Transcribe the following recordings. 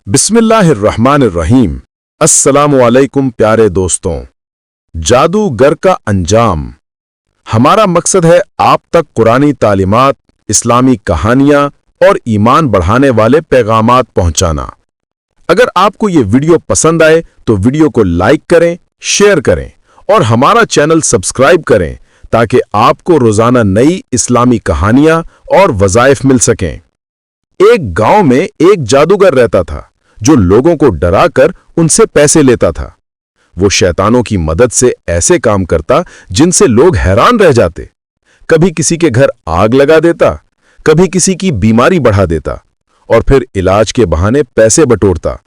बिस्मिल्लाहिर्रहमानिर्रहीम। अस्सलामुअलैकुम प्यारे दोस्तों। जादूगर का अंजाम। हमारा मकसद है आप तक कुरानी तालीमात, इस्लामी कहानियां और ईमान बढ़ाने वाले पैगामात पहुंचाना। अगर आपको ये वीडियो पसंद आए तो वीडियो को लाइक करें, शेयर करें और हमारा चैनल सब्सक्राइब करें ताकि आपको रोजाना नई इस्लामी कहानियां और वज़ाइफ मिल सकें। एक गांव में एक जादूगर रहता था जो लोगों को डराकर उनसे पैसे लेता था। वो शैतानों की मदद से ऐसे काम करता जिनसे लोग हैरान रह जाते। कभी किसी के घर आग लगा देता, कभी किसी की बीमारी बढ़ा देता और फिर इलाज के बहाने पैसे बटोरता।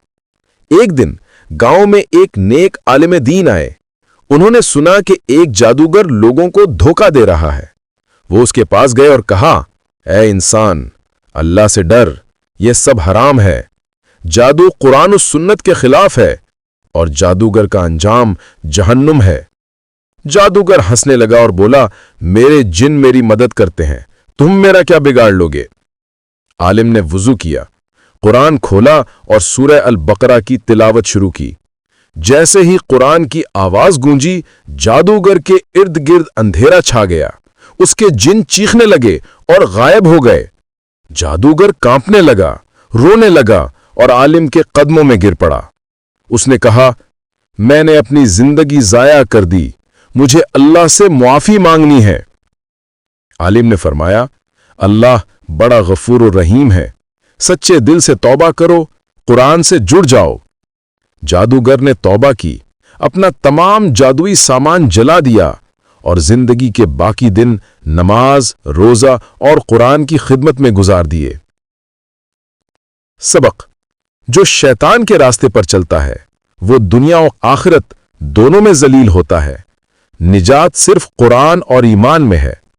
एक दिन गांव में एक नेक आलिम दीन आए। उन्होंने सुना कि एक जादूगर लोगों को धोखा दे रहा है। वो उसके पास गए और कहा, ऐ इंसान, अल्लाह से डर, यह सब हराम है। जादू कुरान और सुन्नत के खिलाफ है और जादूगर का अंजाम जहन्नुम है। जादूगर हंसने लगा और बोला, मेरे जिन मेरी मदद करते हैं, तुम मेरा क्या बिगाड़ लोगे। आलिम ने वुजू किया, कुरान खोला और सूरह अल बकरा की तिलावत शुरू की। जैसे ही कुरान की आवाज गूंजी, जादूगर के इर्द गिर्द अंधेरा छा गया। उसके जिन चीखने लगे और गायब हो गए। जादूगर कांपने लगा, रोने लगा और आलिम के कदमों में गिर पड़ा। उसने कहा, मैंने अपनी जिंदगी जाया कर दी, मुझे अल्लाह से मुआफी मांगनी है। आलिम ने फरमाया, अल्लाह बड़ा गफूर और रहीम है, सच्चे दिल से तौबा करो, कुरान से जुड़ जाओ। जादूगर ने तौबा की, अपना तमाम जादुई सामान जला दिया और जिंदगी के बाकी दिन नमाज, रोजा और कुरान की खिदमत में गुजार दिए। सबक: जो शैतान के रास्ते पर चलता है वो दुनिया और आखिरत दोनों में जलील होता है। निजात सिर्फ कुरान और ईमान में है।